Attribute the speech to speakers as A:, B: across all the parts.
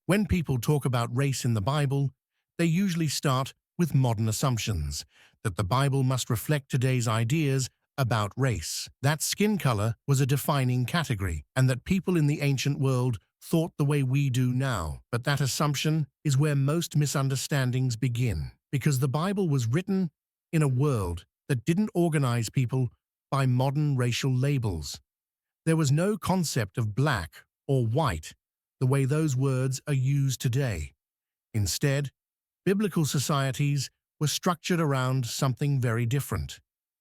A: When people talk about race in the Bible, they usually start with modern assumptions that the Bible must reflect today's ideas about race, that skin color was a defining category, and that people in the ancient world thought the way we do now. But that assumption is where most misunderstandings begin, because the Bible was written in a world that didn't organize people by modern racial labels. There was no concept of black or white the way those words are used today. Instead, biblical societies were structured around something very different: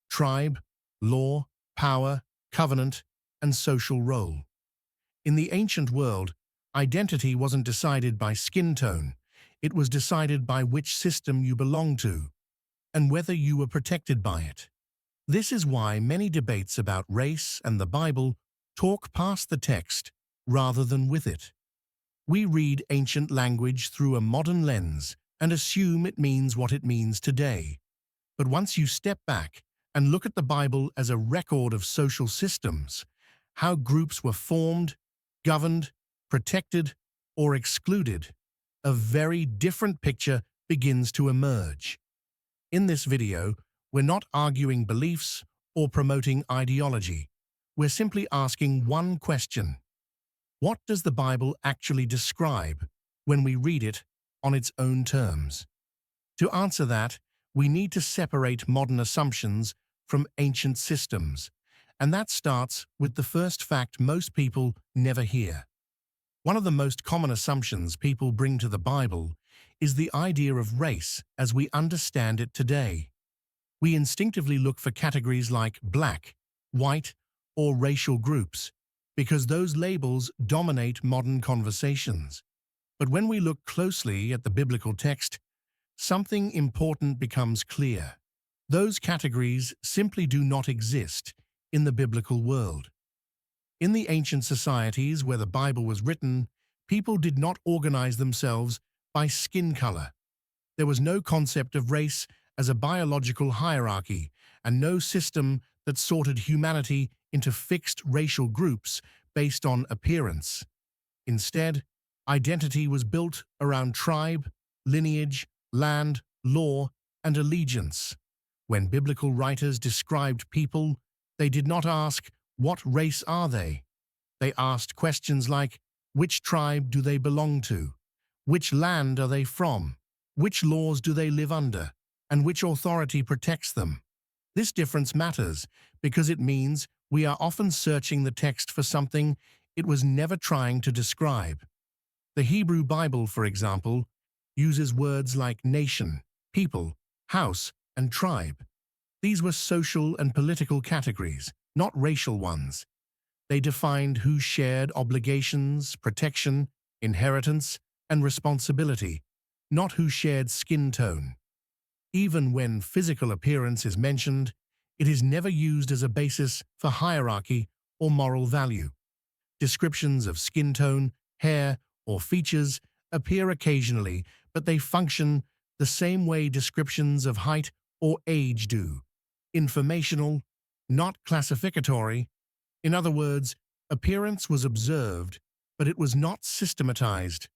A: tribe, law, power, covenant, and social role. In the ancient world, identity wasn't decided by skin tone, it was decided by which system you belonged to, and whether you were protected by it. This is why many debates about race and the Bible talk past the text rather than with it. We read ancient language through a modern lens and assume it means what it means today. But once you step back and look at the Bible as a record of social systems, how groups were formed, governed, protected, or excluded, a very different picture begins to emerge. In this video, we're not arguing beliefs or promoting ideology. We're simply asking one question: what does the Bible actually describe when we read it on its own terms? To answer that, we need to separate modern assumptions from ancient systems, and that starts with the first fact most people never hear. One of the most common assumptions people bring to the Bible is the idea of race as we understand it today. We instinctively look for categories like black, white, or racial groups, because those labels dominate modern conversations. But when we look closely at the biblical text, something important becomes clear. Those categories simply do not exist in the biblical world. In the ancient societies where the Bible was written, people did not organize themselves by skin color. There was no concept of race as a biological hierarchy, and no system that sorted humanity into fixed racial groups based on appearance. Instead, identity was built around tribe, lineage, land, law, and allegiance. When biblical writers described people, they did not ask, "What race are they?" They asked questions like, "Which tribe do they belong to? Which land are they from? Which laws do they live under? And which authority protects them?" This difference matters because it means we are often searching the text for something it was never trying to describe. The Hebrew Bible, for example, uses words like nation, people, house, and tribe. These were social and political categories, not racial ones. They defined who shared obligations, protection, inheritance, and responsibility, not who shared skin tone. Even when physical appearance is mentioned, it is never used as a basis for hierarchy or moral value. Descriptions of skin tone, hair, or features appear occasionally, but they function the same way descriptions of height or age do: informational, not classificatory. In other words, appearance was observed, but it was not systematized.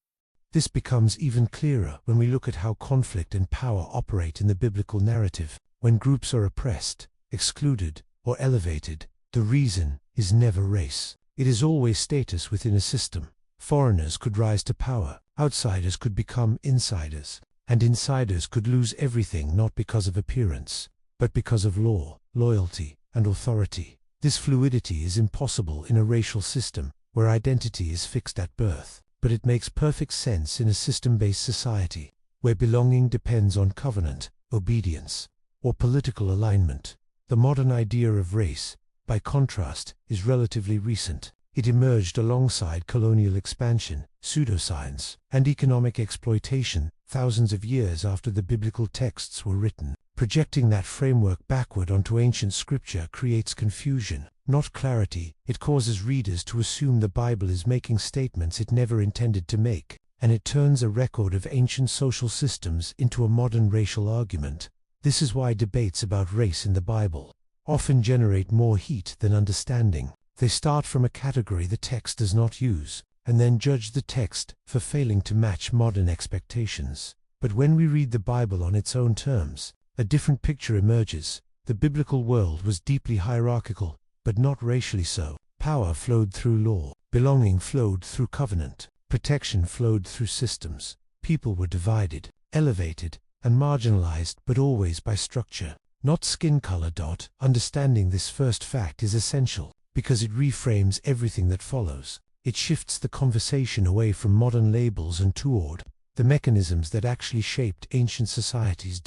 B: This becomes even clearer when we look at how conflict and power operate in the biblical narrative. When groups are oppressed, excluded, or elevated, the reason is never race. It is always status within a system. Foreigners could rise to power, outsiders could become insiders, and insiders could lose everything not because of appearance, but because of law, loyalty, and authority. This fluidity is impossible in a racial system where identity is fixed at birth. But it makes perfect sense in a system-based society, where belonging depends on covenant, obedience, or political alignment. The modern idea of race, by contrast, is relatively recent. It emerged alongside colonial expansion, pseudoscience, and economic exploitation thousands of years after the biblical texts were written. Projecting that framework backward onto ancient scripture creates confusion, not clarity. It causes readers to assume the Bible is making statements it never intended to make, and it turns a record of ancient social systems into a modern racial argument. This is why debates about race in the Bible often generate more heat than understanding. They start from a category the text does not use, and then judge the text for failing to match modern expectations. But when we read the Bible on its own terms, a different picture emerges. The biblical world was deeply hierarchical, but not racially so. Power flowed through law, belonging flowed through covenant, protection flowed through systems. People were divided, elevated, and marginalized, but always by structure, not skin color. Understanding this first fact is essential, because it reframes everything that follows. It shifts the conversation away from modern labels and toward the mechanisms that actually shaped ancient societies.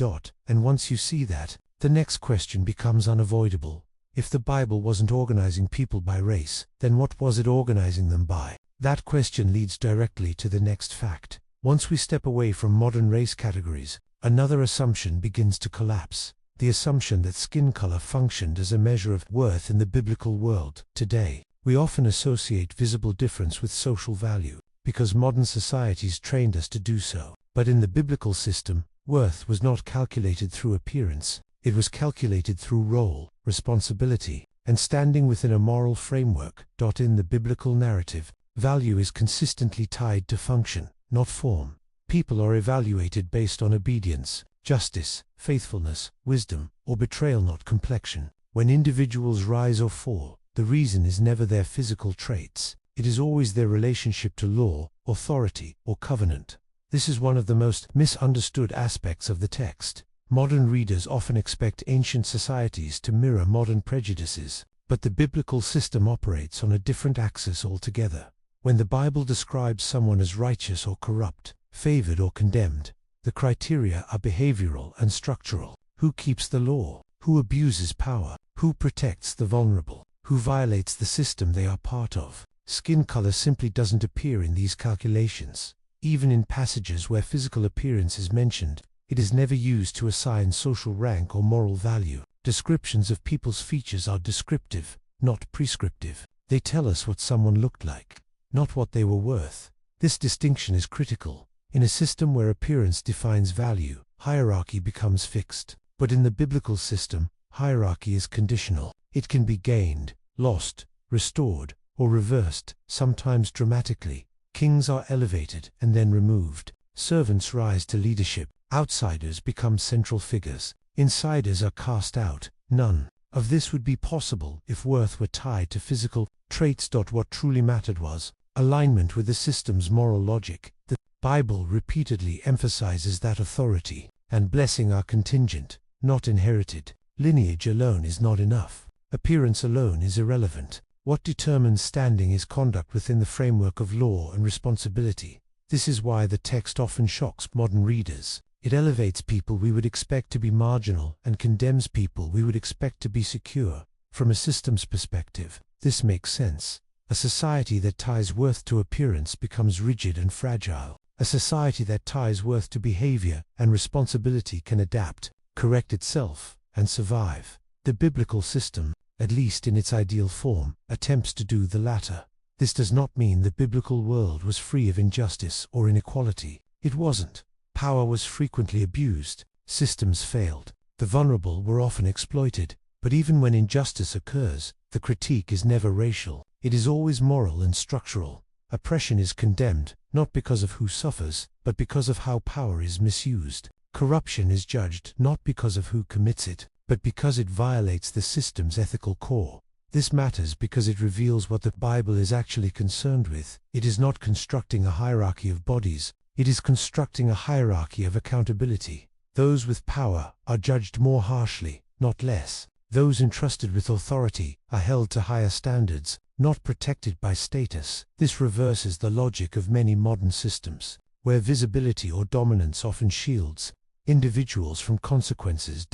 B: And once you see that, the next question becomes unavoidable. If the Bible wasn't organizing people by race, then what was it organizing them by? That question leads directly to the next fact. Once we step away from modern race categories, another assumption begins to collapse. The assumption that skin color functioned as a measure of worth in the biblical world. Today, we often associate visible difference with social value, because modern societies trained us to do so. But in the biblical system, worth was not calculated through appearance. It was calculated through role, responsibility, and standing within a moral framework. In the biblical narrative, value is consistently tied to function, not form. People are evaluated based on obedience, justice, faithfulness, wisdom, or betrayal, not complexion. When individuals rise or fall, the reason is never their physical traits. It is always their relationship to law, authority, or covenant. This is one of the most misunderstood aspects of the text. Modern readers often expect ancient societies to mirror modern prejudices, but the biblical system operates on a different axis altogether. When the Bible describes someone as righteous or corrupt, favored or condemned, the criteria are behavioral and structural. Who keeps the law? Who abuses power? Who protects the vulnerable? Who violates the system they are part of? Skin color simply doesn't appear in these calculations. Even in passages where physical appearance is mentioned, it is never used to assign social rank or moral value. Descriptions of people's features are descriptive, not prescriptive. They tell us what someone looked like, not what they were worth. This distinction is critical. In a system where appearance defines value, hierarchy becomes fixed. But in the biblical system, hierarchy is conditional. It can be gained, lost, restored, or reversed, sometimes dramatically. Kings are elevated and then removed. Servants rise to leadership. Outsiders become central figures. Insiders are cast out. None of this would be possible if worth were tied to physical traits. What truly mattered was alignment with the system's moral logic. The Bible repeatedly emphasizes that authority and blessing are contingent, not inherited. Lineage alone is not enough. Appearance alone is irrelevant. What determines standing is conduct within the framework of law and responsibility. This is why the text often shocks modern readers. It elevates people we would expect to be marginal and condemns people we would expect to be secure. From a systems perspective, this makes sense. A society that ties worth to appearance becomes rigid and fragile. A society that ties worth to behavior and responsibility can adapt, correct itself, and survive. The biblical system, at least in its ideal form, attempts to do the latter. This does not mean the biblical world was free of injustice or inequality. It wasn't. Power was frequently abused, systems failed, the vulnerable were often exploited. But even when injustice occurs, the critique is never racial. It is always moral and structural. Oppression is condemned, not because of who suffers, but because of how power is misused. Corruption is judged not because of who commits it, but because it violates the system's ethical core. This matters because it reveals what the Bible is actually concerned with. It is not constructing a hierarchy of bodies, it is constructing a hierarchy of accountability. Those with power are judged more harshly, not less. Those entrusted with authority are held to higher standards, not protected by status. This reverses the logic of many modern systems, where visibility or dominance often shields individuals from consequences.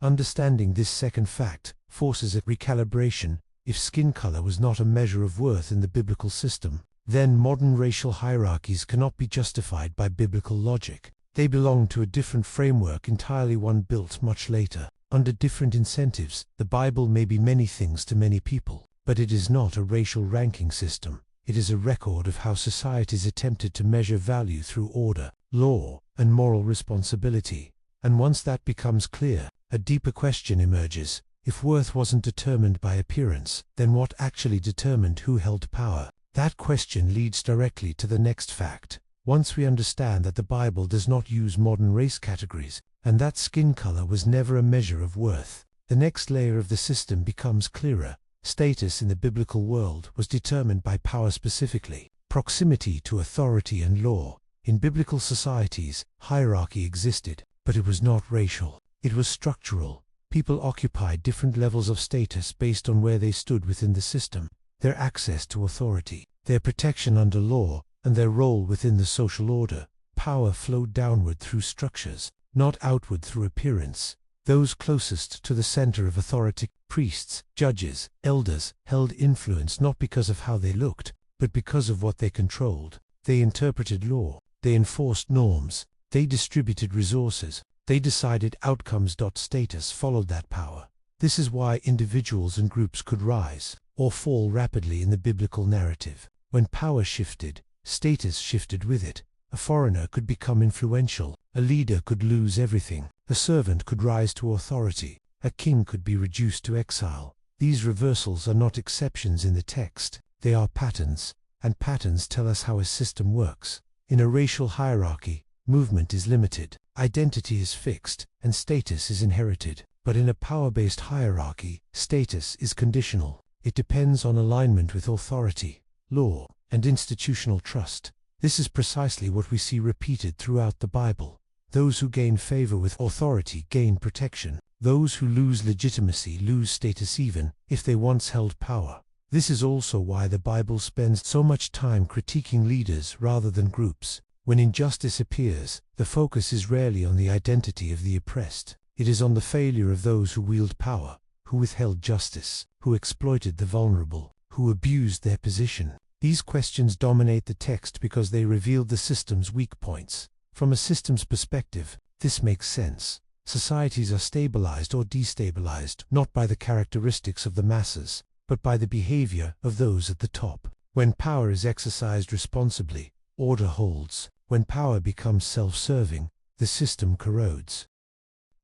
B: Understanding this second fact forces a recalibration. If skin color was not a measure of worth in the biblical system, then modern racial hierarchies cannot be justified by biblical logic. They belong to a different framework entirely, one built much later. Under different incentives, the Bible may be many things to many people, but it is not a racial ranking system. It is a record of how societies attempted to measure value through order, law, and moral responsibility. And once that becomes clear, a deeper question emerges. If worth wasn't determined by appearance, then what actually determined who held power? That question leads directly to the next fact. Once we understand that the Bible does not use modern race categories, and that skin color was never a measure of worth, the next layer of the system becomes clearer. Status in the biblical world was determined by power specifically, proximity to authority and law. In biblical societies, hierarchy existed, but it was not racial. It was structural. People occupied different levels of status based on where they stood within the system, their access to authority, their protection under law, and their role within the social order. Power flowed downward through structures, not outward through appearance. Those closest to the center of authority, priests, judges, elders, held influence not because of how they looked, but because of what they controlled. They interpreted law, they enforced norms, they distributed resources, they decided outcomes. Status followed that power. This is why individuals and groups could rise or fall rapidly in the biblical narrative. When power shifted, status shifted with it. A foreigner could become influential, a leader could lose everything, a servant could rise to authority, a king could be reduced to exile. These reversals are not exceptions in the text, they are patterns, and patterns tell us how a system works. In a racial hierarchy, movement is limited, identity is fixed, and status is inherited. But in a power-based hierarchy, status is conditional. It depends on alignment with authority, law, and institutional trust. This is precisely what we see repeated throughout the Bible. Those who gain favor with authority gain protection. Those who lose legitimacy lose status even if they once held power. This is also why the Bible spends so much time critiquing leaders rather than groups. When injustice appears, the focus is rarely on the identity of the oppressed. It is on the failure of those who wield power, who withheld justice, who exploited the vulnerable, who abused their position. These questions dominate the text because they reveal the system's weak points. From a systems perspective, this makes sense. Societies are stabilized or destabilized not by the characteristics of the masses, but by the behavior of those at the top. When power is exercised responsibly, order holds. When power becomes self-serving, the system corrodes.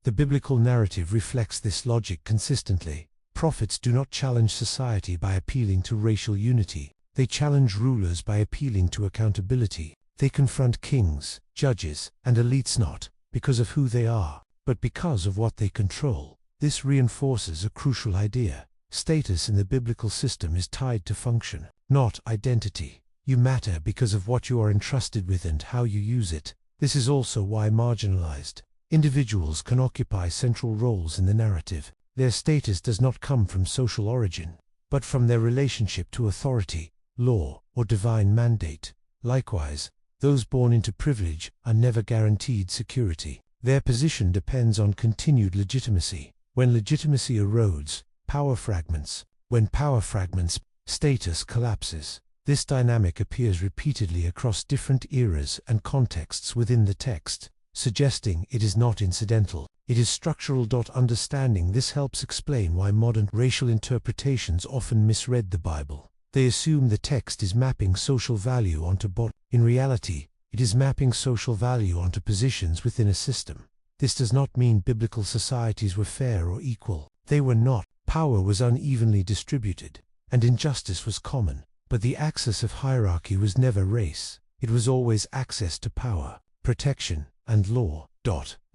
B: The biblical narrative reflects this logic consistently. Prophets do not challenge society by appealing to racial unity. They challenge rulers by appealing to accountability. They confront kings, judges, and elites not because of who they are, but because of what they control. This reinforces a crucial idea. Status in the biblical system is tied to function, not identity. You matter because of what you are entrusted with and how you use it. This is also why marginalized individuals can occupy central roles in the narrative. Their status does not come from social origin, but from their relationship to authority, law, or divine mandate. Likewise, those born into privilege are never guaranteed security. Their position depends on continued legitimacy. When legitimacy erodes, power fragments. When power fragments, status collapses. This dynamic appears repeatedly across different eras and contexts within the text, suggesting it is not incidental. It is structural. Understanding this helps explain why modern racial interpretations often misread the Bible. They assume the text is mapping social value onto body. In reality, it is mapping social value onto positions within a system. This does not mean biblical societies were fair or equal. They were not. Power was unevenly distributed, and injustice was common. But the axis of hierarchy was never race. It was always access to power, protection, and law.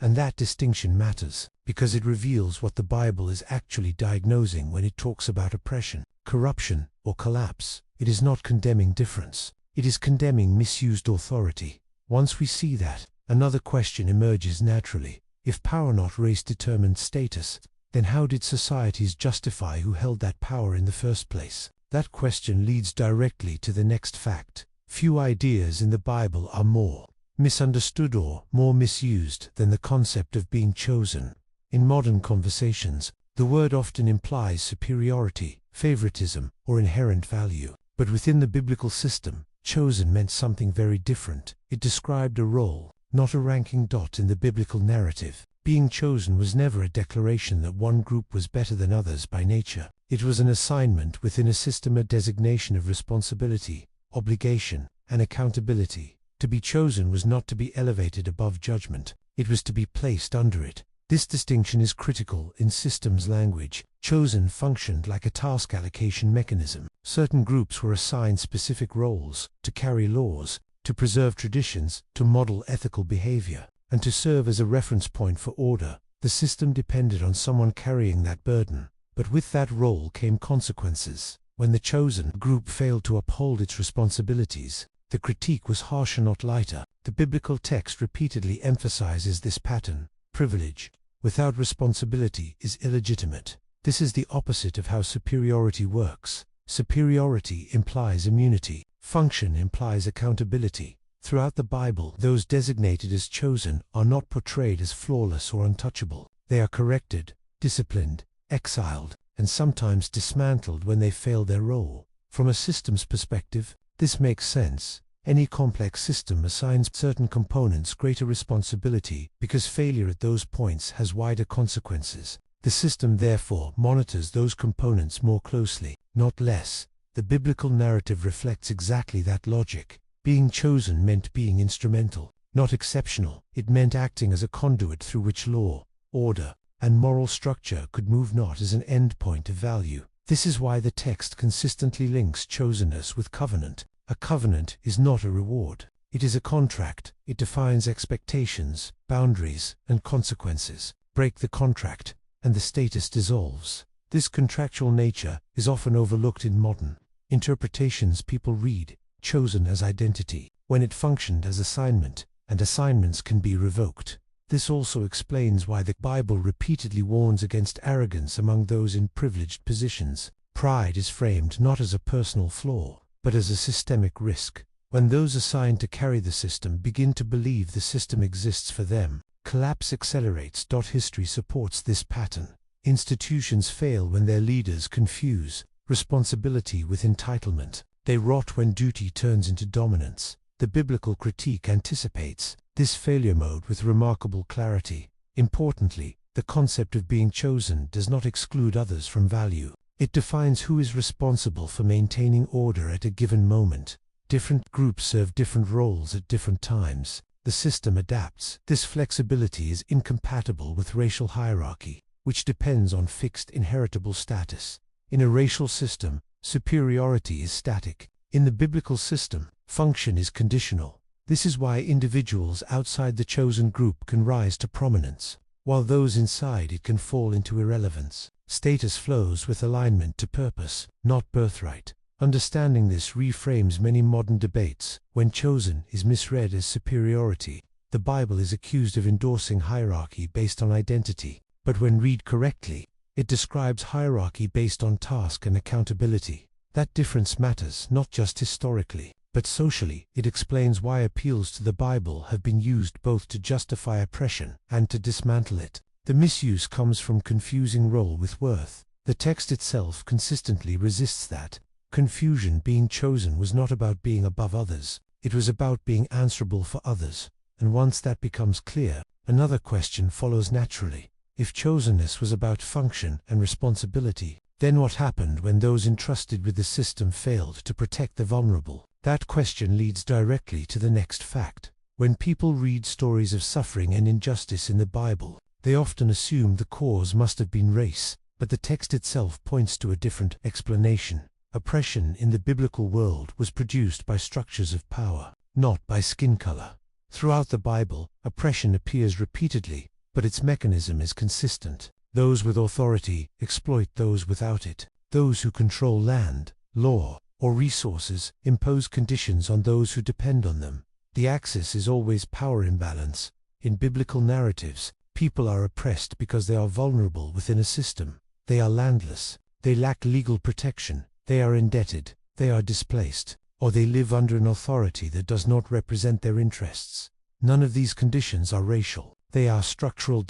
B: And that distinction matters, because it reveals what the Bible is actually diagnosing when it talks about oppression, corruption, or collapse. It is not condemning difference. It is condemning misused authority. Once we see that, another question emerges naturally. If power not race determined status, then how did societies justify who held that power in the first place? That question leads directly to the next fact. Few ideas in the Bible are more misunderstood or more misused than the concept of being chosen. In modern conversations, the word often implies superiority, favoritism, or inherent value. But within the biblical system, chosen meant something very different. It described a role, not a ranking. In the biblical narrative, being chosen was never a declaration that one group was better than others by nature. It was an assignment within a system, a designation of responsibility, obligation, and accountability. To be chosen was not to be elevated above judgment, it was to be placed under it. This distinction is critical in systems language. Chosen functioned like a task allocation mechanism. Certain groups were assigned specific roles: to carry laws, to preserve traditions, to model ethical behavior, and to serve as a reference point for order. The system depended on someone carrying that burden. But with that role came consequences. When the chosen group failed to uphold its responsibilities, the critique was harsher, not lighter. The biblical text repeatedly emphasizes this pattern. Privilege without responsibility is illegitimate. This is the opposite of how superiority works. Superiority implies immunity. Function implies accountability. Throughout the Bible, those designated as chosen are not portrayed as flawless or untouchable. They are corrected, disciplined, exiled, and sometimes dismantled when they fail their role. From a systems perspective, this makes sense. Any complex system assigns certain components greater responsibility because failure at those points has wider consequences. The system therefore monitors those components more closely, not less. The biblical narrative reflects exactly that logic. Being chosen meant being instrumental, not exceptional. It meant acting as a conduit through which law, order, and moral structure could move, not as an endpoint of value. This is why the text consistently links chosenness with covenant. A covenant is not a reward. It is a contract. It defines expectations, boundaries, and consequences. Break the contract, and the status dissolves. This contractual nature is often overlooked in modern interpretations. People read chosen as identity, when it functioned as assignment, and assignments can be revoked. This also explains why the Bible repeatedly warns against arrogance among those in privileged positions. Pride is framed not as a personal flaw, but as a systemic risk. When those assigned to carry the system begin to believe the system exists for them, collapse accelerates. History supports this pattern. Institutions fail when their leaders confuse responsibility with entitlement. They rot when duty turns into dominance. The biblical critique anticipates this failure mode with remarkable clarity. Importantly, the concept of being chosen does not exclude others from value. It defines who is responsible for maintaining order at a given moment. Different groups serve different roles at different times. The system adapts. This flexibility is incompatible with racial hierarchy, which depends on fixed inheritable status. In a racial system, superiority is static. In the biblical system, function is conditional. This is why individuals outside the chosen group can rise to prominence, while those inside it can fall into irrelevance. Status flows with alignment to purpose, not birthright. Understanding this reframes many modern debates. When chosen is misread as superiority, the Bible is accused of endorsing hierarchy based on identity. But when read correctly, it describes hierarchy based on task and accountability. That difference matters not just historically, but socially. It explains why appeals to the Bible have been used both to justify oppression and to dismantle it. The misuse comes from confusing role with worth. The text itself consistently resists that. Confusion. Being chosen was not about being above others. It was about being answerable for others. And once that becomes clear, another question follows naturally. If chosenness was about function and responsibility, then what happened when those entrusted with the system failed to protect the vulnerable? That question leads directly to the next fact. When people read stories of suffering and injustice in the Bible, they often assume the cause must have been race, but the text itself points to a different explanation. Oppression in the biblical world was produced by structures of power, not by skin color. Throughout the Bible, oppression appears repeatedly, but its mechanism is consistent. Those with authority exploit those without it. Those who control land, law, or resources impose conditions on those who depend on them. The axis is always power imbalance. In biblical narratives, people are oppressed because they are vulnerable within a system. They are landless. They lack legal protection. They are indebted. They are displaced. Or they live under an authority that does not represent their interests. None of these conditions are racial. They are structural.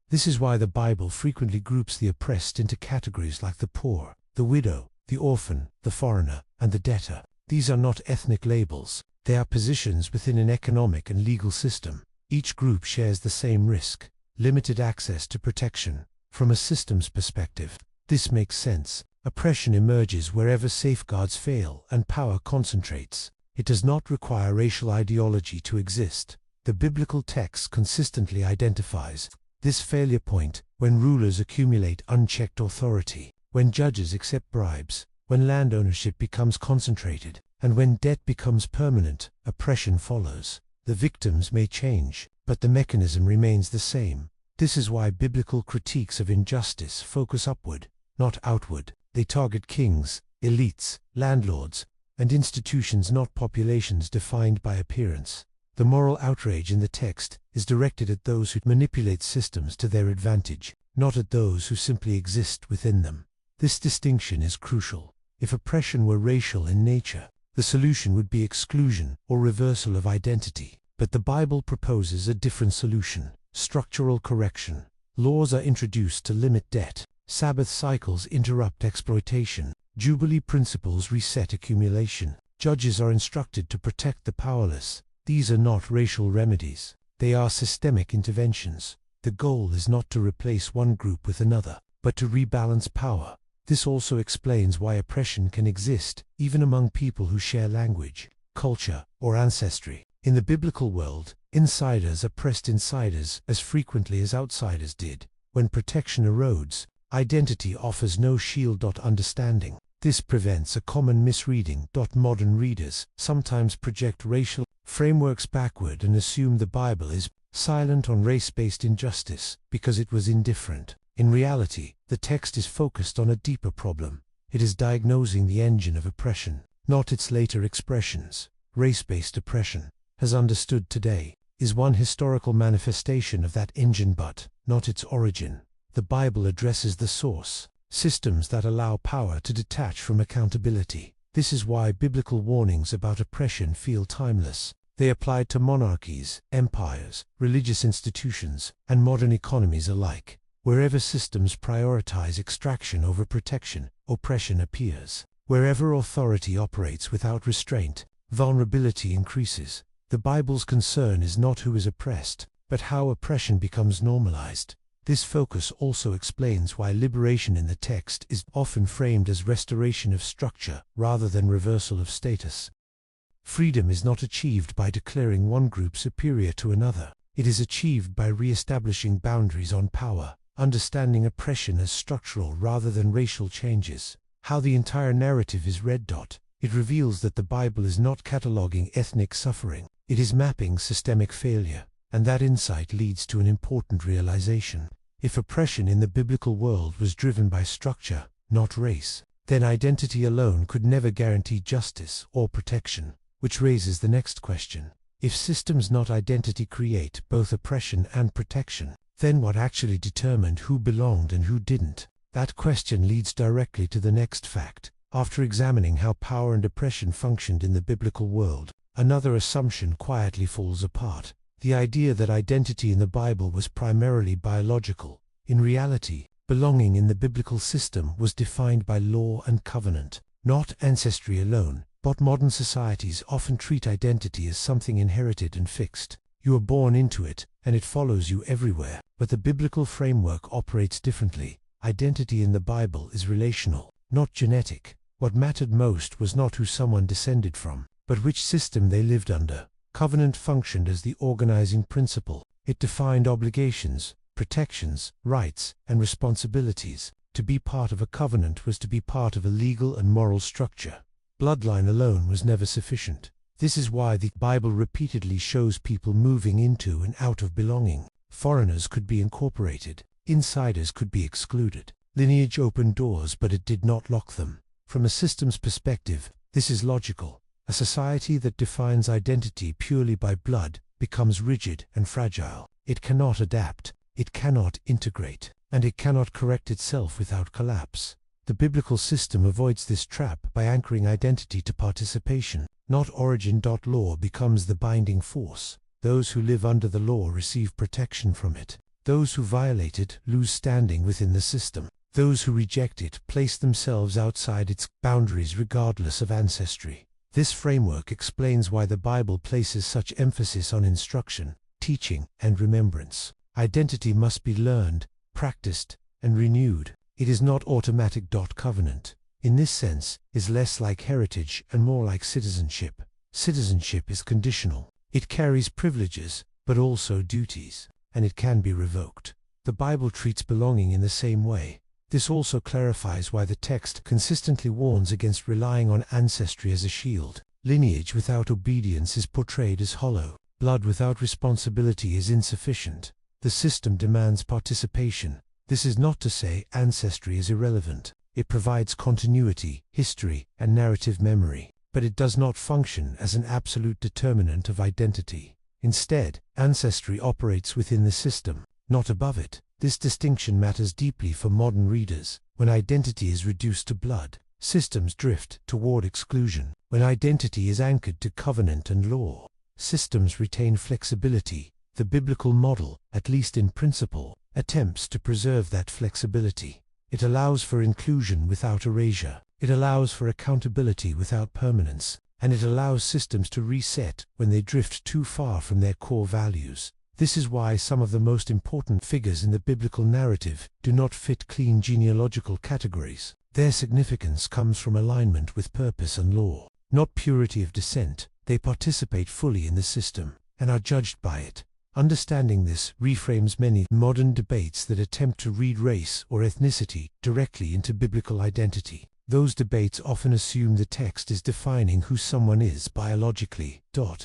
B: This is why the Bible frequently groups the oppressed into categories like the poor, the widow, the orphan, the foreigner, and the debtor. These are not ethnic labels. They are positions within an economic and legal system. Each group shares the same risk: limited access to protection. From a systems perspective, this makes sense. Oppression emerges wherever safeguards fail and power concentrates. It does not require racial ideology to exist. The biblical text consistently identifies This failure point, when rulers accumulate unchecked authority, when judges accept bribes, when land ownership becomes concentrated, and when debt becomes permanent, oppression follows. The victims may change, but the mechanism remains the same. This is why biblical critiques of injustice focus upward, not outward. They target kings, elites, landlords, and institutions, not populations defined by appearance. The moral outrage in the text is directed at those who manipulate systems to their advantage, not at those who simply exist within them. This distinction is crucial. If oppression were racial in nature, the solution would be exclusion or reversal of identity. But the Bible proposes a different solution: structural correction. Laws are introduced to limit debt. Sabbath cycles interrupt exploitation. Jubilee principles reset accumulation. Judges are instructed to protect the powerless. These are not racial remedies. They are systemic interventions. The goal is not to replace one group with another, but to rebalance power. This also explains why oppression can exist, even among people who share language, culture, or ancestry. In the biblical world, insiders oppressed insiders as frequently as outsiders did. When protection erodes, identity offers no shield. Understanding this prevents a common misreading. Modern readers sometimes project racial frameworks backward and assume the Bible is silent on race-based injustice because it was indifferent. In reality, the text is focused on a deeper problem. It is diagnosing the engine of oppression, not its later expressions. Race-based oppression, as understood today, is one historical manifestation of that engine but not its origin. The Bible addresses the source, systems that allow power to detach from accountability. This is why biblical warnings about oppression feel timeless. They apply to monarchies, empires, religious institutions, and modern economies alike. Wherever systems prioritize extraction over protection, oppression appears. Wherever authority operates without restraint, vulnerability increases. The Bible's concern is not who is oppressed, but how oppression becomes normalized. This focus also explains why liberation in the text is often framed as restoration of structure rather than reversal of status. Freedom is not achieved by declaring one group superior to another. It is achieved by re-establishing boundaries on power, understanding oppression as structural rather than racial changes. How the entire narrative is read. It reveals that the Bible is not cataloging ethnic suffering. It is mapping systemic failure. And that insight leads to an important realization. If oppression in the biblical world was driven by structure, not race, then identity alone could never guarantee justice or protection. Which raises the next question. If systems not identity create both oppression and protection, then what actually determined who belonged and who didn't? That question leads directly to the next fact. After examining how power and oppression functioned in the biblical world, another assumption quietly falls apart. The idea that identity in the Bible was primarily biological. In reality, belonging in the biblical system was defined by law and covenant, not ancestry alone. But modern societies often treat identity as something inherited and fixed. You are born into it, and it follows you everywhere. But the biblical framework operates differently. Identity in the Bible is relational, not genetic. What mattered most was not who someone descended from, but which system they lived under. Covenant functioned as the organizing principle. It defined obligations, protections, rights, and responsibilities. To be part of a covenant was to be part of a legal and moral structure. Bloodline alone was never sufficient. This is why the Bible repeatedly shows people moving into and out of belonging. Foreigners could be incorporated. Insiders could be excluded. Lineage opened doors, but it did not lock them. From a systems perspective, this is logical. A society that defines identity purely by blood becomes rigid and fragile. It cannot adapt, it cannot integrate, and it cannot correct itself without collapse. The biblical system avoids this trap by anchoring identity to participation, not origin. Law becomes the binding force. Those who live under the law receive protection from it. Those who violate it lose standing within the system. Those who reject it place themselves outside its boundaries regardless of ancestry. This framework explains why the Bible places such emphasis on instruction, teaching, and remembrance. Identity must be learned, practiced, and renewed. It is not automatic. Covenant, in this sense, is less like heritage and more like citizenship. Citizenship is conditional. It carries privileges, but also duties, and it can be revoked. The Bible treats belonging in the same way. This also clarifies why the text consistently warns against relying on ancestry as a shield. Lineage without obedience is portrayed as hollow. Blood without responsibility is insufficient. The system demands participation. This is not to say ancestry is irrelevant. It provides continuity, history, and narrative memory, but it does not function as an absolute determinant of identity. Instead, ancestry operates within the system, not above it. This distinction matters deeply for modern readers. When identity is reduced to blood, systems drift toward exclusion. When identity is anchored to covenant and law, systems retain flexibility. The biblical model, at least in principle, attempts to preserve that flexibility. It allows for inclusion without erasure. It allows for accountability without permanence. And it allows systems to reset when they drift too far from their core values. This is why some of the most important figures in the biblical narrative do not fit clean genealogical categories. Their significance comes from alignment with purpose and law, not purity of descent. They participate fully in the system and are judged by it. Understanding this reframes many modern debates that attempt to read race or ethnicity directly into biblical identity. Those debates often assume the text is defining who someone is biologically.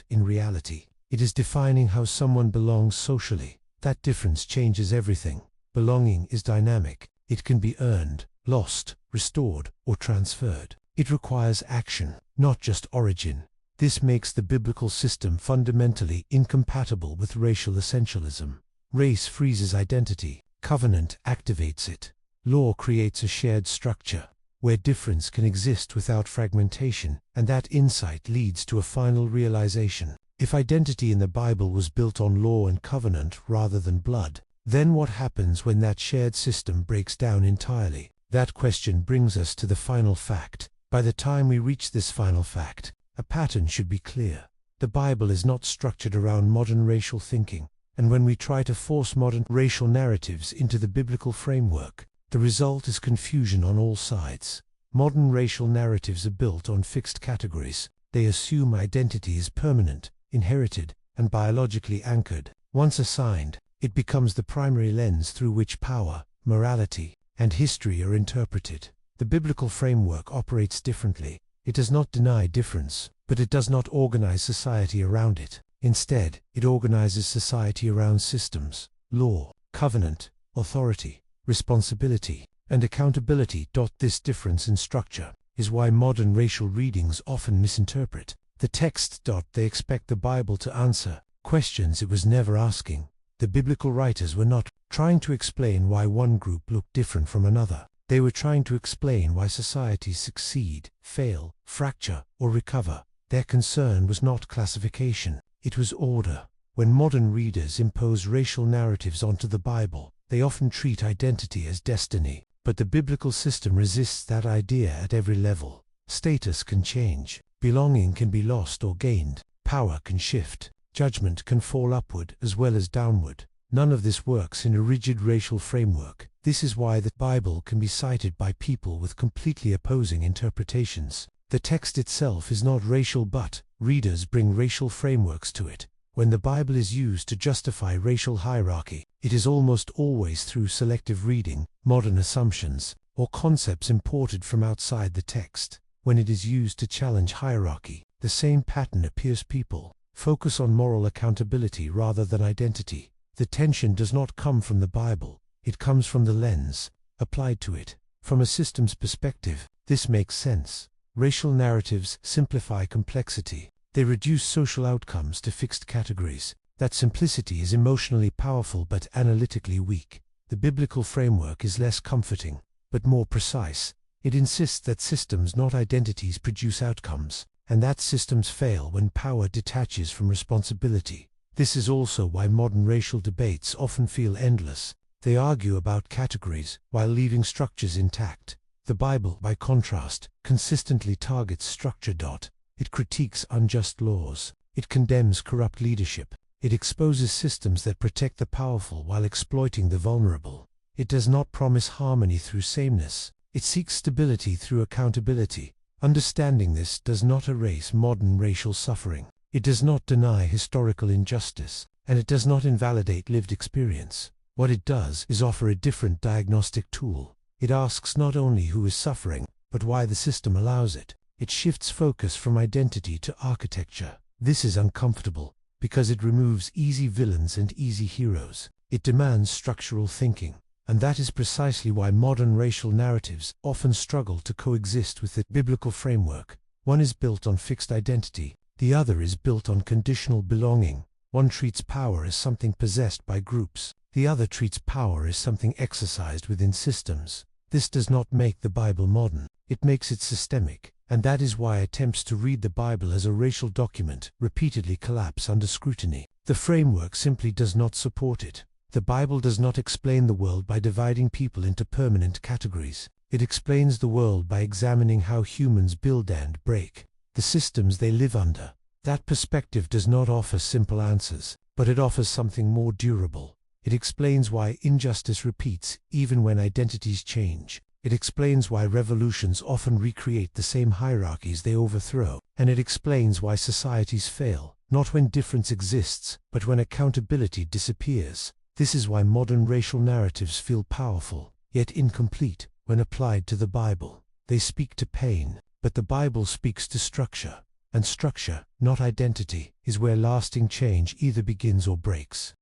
B: In reality, it is defining how someone belongs socially. That difference changes everything. Belonging is dynamic. It can be earned, lost, restored, or transferred. It requires action, not just origin. This makes the biblical system fundamentally incompatible with racial essentialism. Race freezes identity. Covenant activates it. Law creates a shared structure where difference can exist without fragmentation, and that insight leads to a final realization. If identity in the Bible was built on law and covenant rather than blood, then what happens when that shared system breaks down entirely? That question brings us to the final fact. By the time we reach this final fact, a pattern should be clear. The Bible is not structured around modern racial thinking, and when we try to force modern racial narratives into the biblical framework, the result is confusion on all sides. Modern racial narratives are built on fixed categories. They assume identity is permanent, inherited, and biologically anchored. Once assigned, it becomes the primary lens through which power, morality, and history are interpreted. The biblical framework operates differently. It does not deny difference, but it does not organize society around it. Instead, it organizes society around systems, law, covenant, authority, responsibility, and accountability. This difference in structure is why modern racial readings often misinterpret the text. They expect the Bible to answer questions it was never asking. The biblical writers were not trying to explain why one group looked different from another. They were trying to explain why societies succeed, fail, fracture, or recover. Their concern was not classification, it was order. When modern readers impose racial narratives onto the Bible, they often treat identity as destiny, but the biblical system resists that idea at every level. Status can change, belonging can be lost or gained, power can shift, judgment can fall upward as well as downward. None of this works in a rigid racial framework. This is why the Bible can be cited by people with completely opposing interpretations. The text itself is not racial, but readers bring racial frameworks to it. When the Bible is used to justify racial hierarchy, it is almost always through selective reading, modern assumptions, or concepts imported from outside the text. When it is used to challenge hierarchy, the same pattern appears. People focus on moral accountability rather than identity. The tension does not come from the Bible, it comes from the lens applied to it. From a systems perspective, this makes sense. Racial narratives simplify complexity. They reduce social outcomes to fixed categories. That simplicity is emotionally powerful but analytically weak. The biblical framework is less comforting, but more precise. It insists that systems, not identities, produce outcomes, and that systems fail when power detaches from responsibility. This is also why modern racial debates often feel endless. They argue about categories while leaving structures intact. The Bible, by contrast, consistently targets structure. It critiques unjust laws. It condemns corrupt leadership. It exposes systems that protect the powerful while exploiting the vulnerable. It does not promise harmony through sameness. It seeks stability through accountability. Understanding this does not erase modern racial suffering. It does not deny historical injustice, and it does not invalidate lived experience. What it does is offer a different diagnostic tool. It asks not only who is suffering, but why the system allows it. It shifts focus from identity to architecture. This is uncomfortable, because it removes easy villains and easy heroes. It demands structural thinking. And that is precisely why modern racial narratives often struggle to coexist with the biblical framework. One is built on fixed identity, the other is built on conditional belonging. One treats power as something possessed by groups, the other treats power as something exercised within systems. This does not make the Bible modern, it makes it systemic, and that is why attempts to read the Bible as a racial document repeatedly collapse under scrutiny. The framework simply does not support it. The Bible does not explain the world by dividing people into permanent categories. It explains the world by examining how humans build and break the systems they live under. That perspective does not offer simple answers, but it offers something more durable. It explains why injustice repeats even when identities change. It explains why revolutions often recreate the same hierarchies they overthrow. And it explains why societies fail, not when difference exists, but when accountability disappears. This is why modern racial narratives feel powerful, yet incomplete, when applied to the Bible. They speak to pain, but the Bible speaks to structure. And structure, not identity, is where lasting change either begins or breaks.